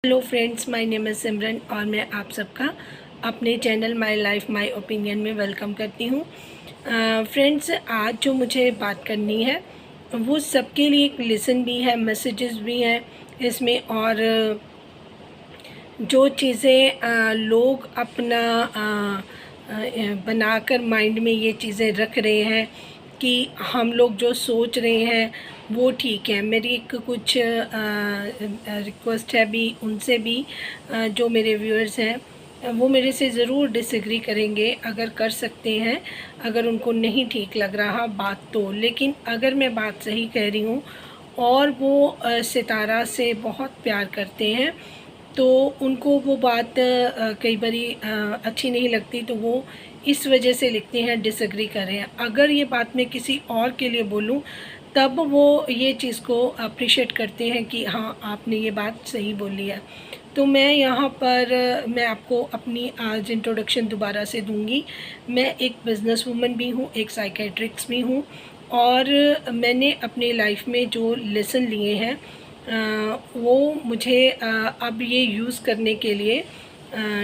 Hello friends, my name is Simran और मैं आप सबका अपने channel my life my opinion में वेलकम करती हूँ। फ्रेंड्स, आज जो मुझे बात करनी है वो सबके लिए एक लेसन भी है, मैसेजेस भी हैं इसमें। और जो चीज़ें लोग अपना बनाकर माइंड में ये चीज़ें रख रहे हैं कि हम लोग जो सोच रहे हैं वो ठीक है। मेरी एक कुछ रिक्वेस्ट है भी उनसे भी, जो मेरे व्यूअर्स हैं वो मेरे से ज़रूर डिसएग्री करेंगे अगर कर सकते हैं, अगर उनको नहीं ठीक लग रहा बात तो। लेकिन अगर मैं बात सही कह रही हूँ और वो सितारा से बहुत प्यार करते हैं तो उनको वो बात कई बारी अच्छी नहीं लगती, तो वो इस वजह से लिखते हैं डिसएग्री करें। अगर ये बात मैं किसी और के लिए बोलूँ तब वो ये चीज़ को अप्रिशिएट करते हैं कि हाँ, आपने ये बात सही बोली है। तो मैं यहाँ पर मैं आपको अपनी आज इंट्रोडक्शन दोबारा से दूँगी। मैं एक बिज़नेस वूमन भी हूँ, एक साइकेट्रिस्ट भी हूँ और मैंने अपनी लाइफ में जो लेसन लिए हैं वो मुझे अब ये यूज़ करने के लिए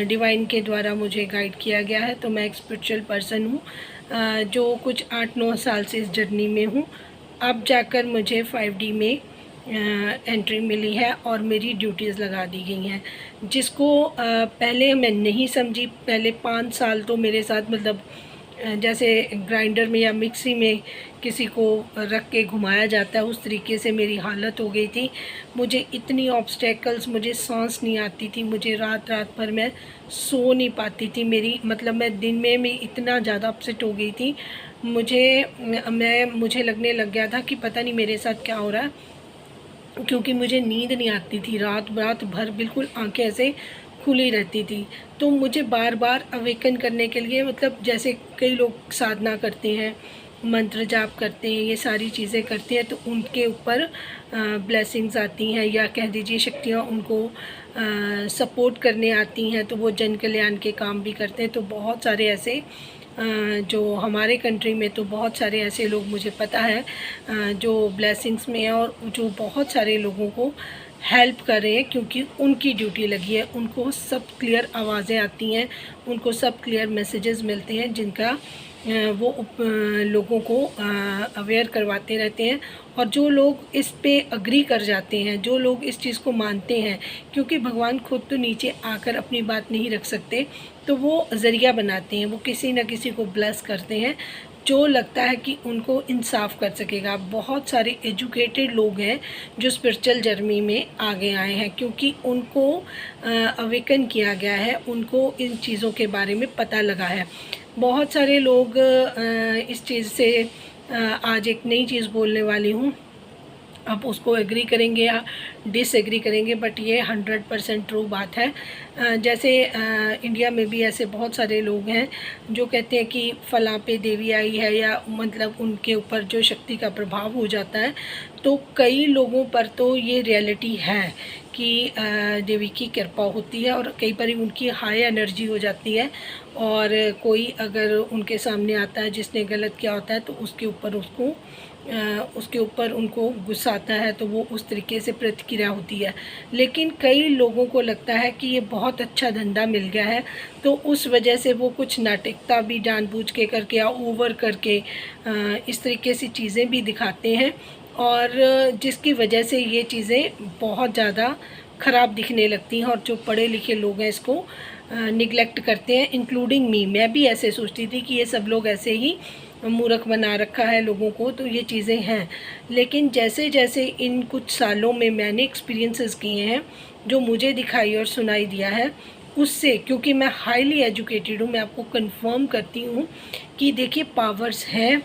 डिवाइन के द्वारा मुझे गाइड किया गया है। तो मैं एक स्पिरिचुअल पर्सन हूँ जो कुछ 8-9 साल से इस जर्नी में हूँ। अब जाकर मुझे 5D में एंट्री मिली है और मेरी ड्यूटीज़ लगा दी गई हैं, जिसको पहले मैं नहीं समझी। पहले 5 साल तो मेरे साथ मतलब जैसे ग्राइंडर में या मिक्सी में किसी को रख के घुमाया जाता है उस तरीके से मेरी हालत हो गई थी। मुझे इतनी ऑब्स्टेकल्स, मुझे सांस नहीं आती थी, मुझे रात रात भर मैं सो नहीं पाती थी। मेरी मतलब मैं दिन में इतना ज़्यादा अपसेट हो गई थी। मुझे लगने लग गया था कि पता नहीं मेरे साथ क्या हो रहा है, क्योंकि मुझे नींद नहीं आती थी। रात रात भर बिल्कुल आंखें ऐसे खुली रहती थी। तो मुझे बार बार अवेकन करने के लिए, मतलब जैसे कई लोग साधना करते हैं, मंत्र जाप करते हैं, ये सारी चीज़ें करते हैं, तो उनके ऊपर ब्लेसिंग्स आती हैं या कह दीजिए शक्तियाँ उनको सपोर्ट करने आती हैं, तो वो जन कल्याण के काम भी करते हैं। तो बहुत सारे ऐसे जो हमारे कंट्री में तो बहुत सारे ऐसे लोग मुझे पता है जो ब्लेसिंग्स में हैं और जो बहुत सारे लोगों को हेल्प कर रहे हैं, क्योंकि उनकी ड्यूटी लगी है। उनको सब क्लियर आवाज़ें आती हैं, उनको सब क्लियर मैसेजेस मिलते हैं जिनका वो लोगों को अवेयर करवाते रहते हैं। और जो लोग इस पे अग्री कर जाते हैं, जो लोग इस चीज़ को मानते हैं, क्योंकि भगवान खुद तो नीचे आकर अपनी बात नहीं रख सकते, तो वो ज़रिया बनाते हैं, वो किसी न किसी को ब्लेस करते हैं जो लगता है कि उनको इंसाफ कर सकेगा। बहुत सारे एजुकेटेड लोग हैं जो स्पिरिचुअल जर्नी में आगे आए हैं, क्योंकि उनको अवेकन किया गया है, उनको इन चीज़ों के बारे में पता लगा है। बहुत सारे लोग इस चीज़ से आज एक नई चीज़ बोलने वाली हूँ, आप उसको एग्री करेंगे या डिसएग्री करेंगे, बट ये 100% ट्रू बात है। जैसे इंडिया में भी ऐसे बहुत सारे लोग हैं जो कहते हैं कि फलां पे देवी आई है, या मतलब उनके ऊपर जो शक्ति का प्रभाव हो जाता है। तो कई लोगों पर तो ये रियलिटी है कि देवी की कृपा होती है और कई बार उनकी हाई एनर्जी हो जाती है, और कोई अगर उनके सामने आता है जिसने गलत किया होता है तो उसके ऊपर उनको गुस्सा आता है, तो वो उस तरीके से प्रतिक्रिया होती है। लेकिन कई लोगों को लगता है कि ये बहुत अच्छा धंधा मिल गया है, तो उस वजह से वो कुछ नाटकता भी जानबूझ के करके या ओवर करके इस तरीके से चीज़ें भी दिखाते हैं, और जिसकी वजह से ये चीज़ें बहुत ज़्यादा ख़राब दिखने लगती हैं। और जो पढ़े लिखे लोग हैं इसको निगलेक्ट करते हैं, इंक्लूडिंग मी। मैं भी ऐसे सोचती थी कि ये सब लोग ऐसे ही मूर्ख बना रखा है लोगों को, तो ये चीज़ें हैं। लेकिन जैसे जैसे इन कुछ सालों में मैंने एक्सपीरियंसेस किए हैं, जो मुझे दिखाई और सुनाई दिया है, उससे, क्योंकि मैं हाईली एजुकेटेड हूँ, मैं आपको कंफर्म करती हूँ कि देखिए पावर्स हैं,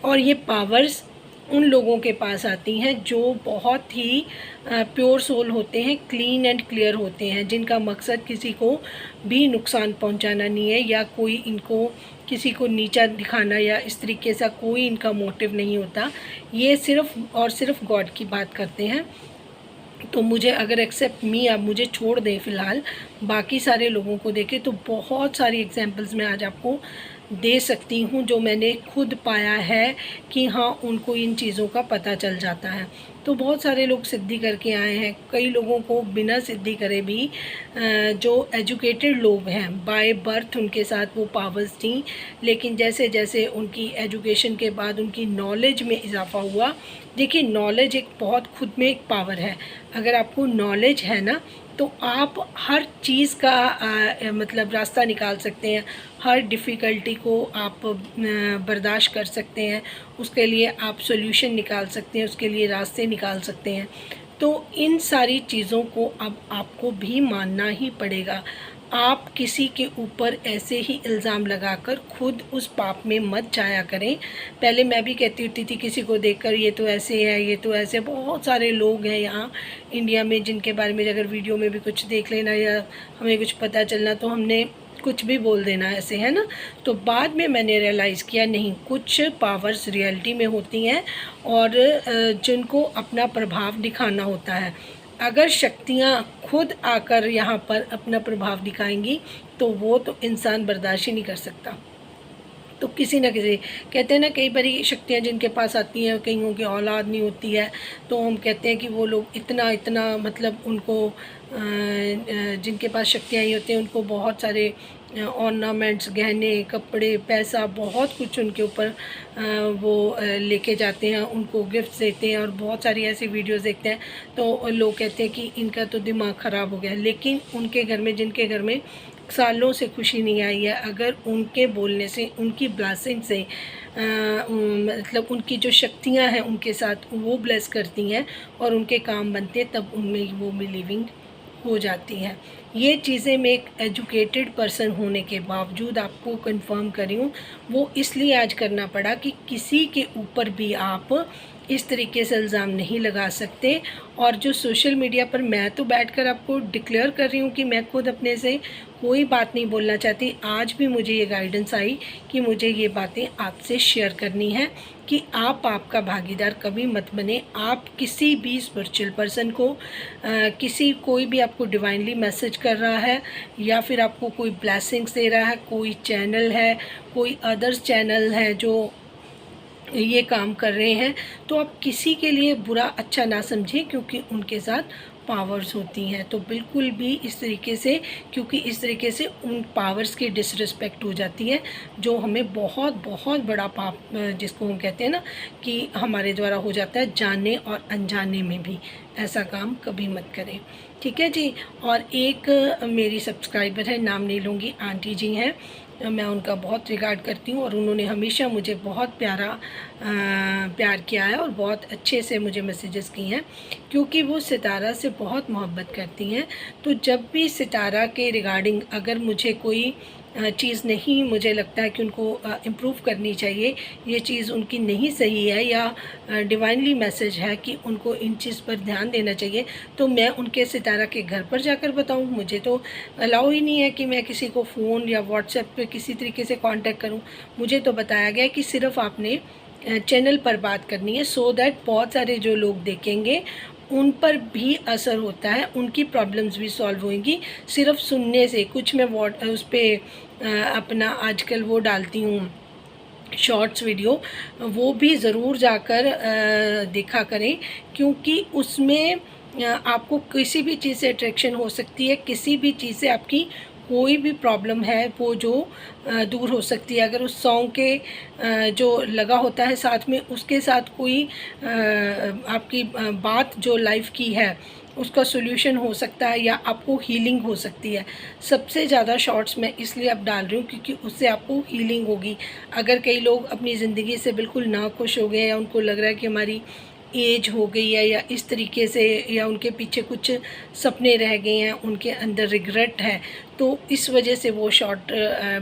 और ये पावर्स उन लोगों के पास आती हैं जो बहुत ही प्योर सोल होते हैं, क्लीन एंड क्लियर होते हैं, जिनका मकसद किसी को भी नुकसान पहुंचाना नहीं है, या कोई इनको किसी को नीचा दिखाना या इस तरीके से कोई इनका मोटिव नहीं होता। ये सिर्फ़ और सिर्फ गॉड की बात करते हैं। तो मुझे अगर एक्सेप्ट मी, आप मुझे छोड़ दें फ़िलहाल, बाकी सारे लोगों को देखें, तो बहुत सारी एग्जांपल्स मैं आज आपको दे सकती हूँ जो मैंने खुद पाया है कि हाँ, उनको इन चीज़ों का पता चल जाता है। तो बहुत सारे लोग सिद्धि करके आए हैं। कई लोगों को बिना सिद्धि करे भी जो एजुकेटेड लोग हैं बाय बर्थ उनके साथ वो पावर्स थी, लेकिन जैसे जैसे उनकी एजुकेशन के बाद उनकी नॉलेज में इजाफा हुआ। देखिए, नॉलेज एक बहुत खुद में एक पावर है। अगर आपको नॉलेज है ना, तो आप हर चीज़ का मतलब रास्ता निकाल सकते हैं, हर डिफ़िकल्टी को आप बर्दाश्त कर सकते हैं, उसके लिए आप सॉल्यूशन निकाल सकते हैं, उसके लिए रास्ते निकाल सकते हैं। तो इन सारी चीज़ों को अब आपको भी मानना ही पड़ेगा। आप किसी के ऊपर ऐसे ही इल्ज़ाम लगाकर खुद उस पाप में मत जाया करें। पहले मैं भी कहती होती थी किसी को देखकर ये तो ऐसे है, ये तो ऐसे। बहुत सारे लोग हैं यहाँ इंडिया में जिनके बारे में अगर वीडियो में भी कुछ देख लेना या हमें कुछ पता चलना तो हमने कुछ भी बोल देना, ऐसे है ना। तो बाद में मैंने रियलाइज़ किया नहीं, कुछ पावर्स रियलिटी में होती हैं और जिनको अपना प्रभाव दिखाना होता है। अगर शक्तियाँ खुद आकर यहाँ पर अपना प्रभाव दिखाएंगी तो वो तो इंसान बर्दाश्त ही नहीं कर सकता। तो किसी न किसी, कहते हैं ना, कई बारी शक्तियाँ जिनके पास आती हैं, कईयों की औलाद नहीं होती है, तो हम कहते हैं कि वो लोग इतना इतना मतलब उनको जिनके पास शक्तियाँ ही होती हैं उनको बहुत सारे ऑर्नामेंट्स, गहने, कपड़े, पैसा, बहुत कुछ उनके ऊपर वो लेके जाते हैं, उनको गिफ्ट देते हैं। और बहुत सारी ऐसी वीडियोस देखते हैं तो लोग कहते हैं कि इनका तो दिमाग ख़राब हो गया। लेकिन उनके घर में, जिनके घर में सालों से खुशी नहीं आई है, अगर उनके बोलने से, उनकी ब्लेसिंग से मतलब उनकी जो शक्तियां हैं उनके साथ वो ब्लेस करती हैं और उनके काम बनते हैं, तब उनमें वो बिलीविंग हो जाती है। ये चीज़ें मैं एक एजुकेटेड पर्सन होने के बावजूद आपको कंफर्म करी हूँ। वो इसलिए आज करना पड़ा कि किसी के ऊपर भी आप इस तरीके से इल्ज़ाम नहीं लगा सकते। और जो सोशल मीडिया पर मैं तो बैठकर आपको डिक्लेयर कर रही हूँ कि मैं खुद अपने से कोई बात नहीं बोलना चाहती। आज भी मुझे ये गाइडेंस आई कि मुझे ये बातें आपसे शेयर करनी है कि आप आपका भागीदार कभी मत बने। आप किसी भी स्पिरिचुअल पर्सन को कोई भी आपको डिवाइनली मैसेज कर रहा है या फिर आपको कोई ब्लेसिंग्स दे रहा है, कोई चैनल है, कोई अदर्स चैनल है जो ये काम कर रहे हैं, तो आप किसी के लिए बुरा अच्छा ना समझें, क्योंकि उनके साथ पावर्स होती हैं। तो बिल्कुल भी इस तरीके से, क्योंकि इस तरीके से उन पावर्स की डिसरिस्पेक्ट हो जाती है, जो हमें बहुत बहुत बड़ा पाप, जिसको हम कहते हैं ना, कि हमारे द्वारा हो जाता है, जाने और अनजाने में भी। ऐसा काम कभी मत करें, ठीक है जी। और एक मेरी सब्सक्राइबर है, नाम नहीं लूँगी, आंटी जी हैं, मैं उनका बहुत रिगार्ड करती हूँ और उन्होंने हमेशा मुझे बहुत प्यार किया है और बहुत अच्छे से मुझे मैसेजेस किए हैं, क्योंकि वो सितारा से बहुत मोहब्बत करती हैं। तो जब भी सितारा के रिगार्डिंग अगर मुझे कोई चीज़ नहीं, मुझे लगता है कि उनको इम्प्रूव करनी चाहिए, ये चीज़ उनकी नहीं सही है या डिवाइनली मैसेज है कि उनको इन चीज़ पर ध्यान देना चाहिए, तो मैं उनके सितारा के घर पर जाकर बताऊं। मुझे तो अलाउ ही नहीं है कि मैं किसी को फ़ोन या व्हाट्सएप पे किसी तरीके से कांटेक्ट करूं। मुझे तो बताया गया कि सिर्फ आपने चैनल पर बात करनी है, सो दैट बहुत सारे जो लोग देखेंगे उन पर भी असर होता है, उनकी प्रॉब्लम्स भी सॉल्व होंगी सिर्फ सुनने से। कुछ मैं उस पर अपना आजकल वो डालती हूँ शॉर्ट्स वीडियो, वो भी ज़रूर जाकर देखा करें, क्योंकि उसमें आपको किसी भी चीज़ से अट्रैक्शन हो सकती है, किसी भी चीज़ से आपकी कोई भी प्रॉब्लम है वो जो दूर हो सकती है। अगर उस सॉन्ग के जो लगा होता है साथ में, उसके साथ कोई आपकी बात जो लाइफ की है उसका सोल्यूशन हो सकता है या आपको हीलिंग हो सकती है। सबसे ज़्यादा शॉर्ट्स मैं इसलिए अब डाल रही हूँ क्योंकि उससे आपको हीलिंग होगी। अगर कई लोग अपनी ज़िंदगी से बिल्कुल नाखुश हो गए या उनको लग रहा है कि हमारी एज हो गई है या इस तरीके से, या उनके पीछे कुछ सपने रह गए हैं, उनके अंदर रिग्रेट है, तो इस वजह से वो शॉर्ट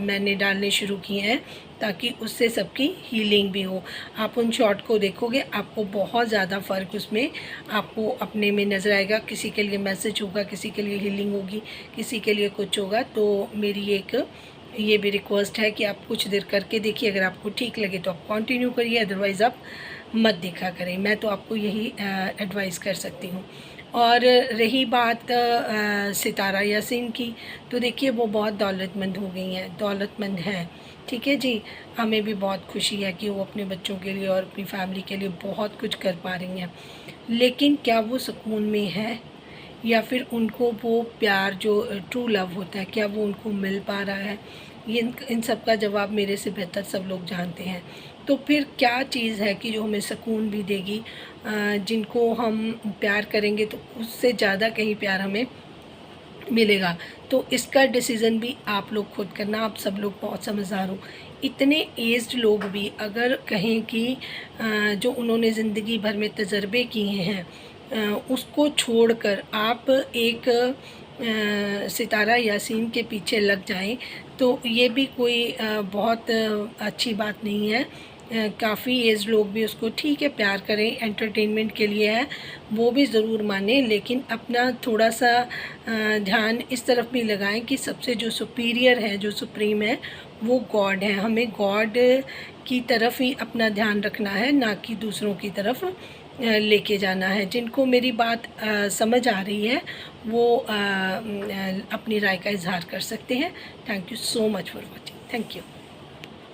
मैंने डालने शुरू किए हैं ताकि उससे सबकी हीलिंग भी हो। आप उन शॉर्ट को देखोगे, आपको बहुत ज़्यादा फ़र्क उसमें आपको अपने में नज़र आएगा। किसी के लिए मैसेज होगा, किसी के लिए हीलिंग होगी, किसी के लिए कुछ होगा। तो मेरी एक ये भी रिक्वेस्ट है कि आप कुछ देर करके देखिए, अगर आपको ठीक लगे तो आप कंटिन्यू करिए, अदरवाइज़ आप मत देखा करें। मैं तो आपको यही एडवाइस कर सकती हूँ। और रही बात सितारा यासीन की, तो देखिए वो बहुत दौलतमंद हो गई हैं, दौलतमंद हैं, ठीक है जी। हमें भी बहुत खुशी है कि वो अपने बच्चों के लिए और अपनी फैमिली के लिए बहुत कुछ कर पा रही हैं, लेकिन क्या वो सुकून में है, या फिर उनको वो प्यार जो ट्रू लव होता है, क्या वो उनको मिल पा रहा है? ये इन सब का जवाब मेरे से बेहतर सब लोग जानते हैं। तो फिर क्या चीज़ है कि जो हमें सुकून भी देगी? जिनको हम प्यार करेंगे तो उससे ज़्यादा कहीं प्यार हमें मिलेगा। तो इसका डिसीज़न भी आप लोग खुद करना। आप सब लोग बहुत समझदार हो। इतने एज्ड लोग भी अगर कहें कि जो उन्होंने ज़िंदगी भर में तजर्बे किए हैं, उसको छोड़कर आप एक सितारा यासीन के पीछे लग जाएं, तो ये भी कोई बहुत अच्छी बात नहीं है। काफ़ी एज लोग भी उसको ठीक है प्यार करें, एंटरटेनमेंट के लिए है, वो भी ज़रूर मानें, लेकिन अपना थोड़ा सा ध्यान इस तरफ भी लगाएं कि सबसे जो सुपीरियर है, जो सुप्रीम है, वो गॉड है। हमें गॉड की तरफ ही अपना ध्यान रखना है, ना कि दूसरों की तरफ लेके जाना है। जिनको मेरी बात समझ आ रही है वो अपनी राय का इजहार कर सकते हैं। Thank you so much for watching. Thank you.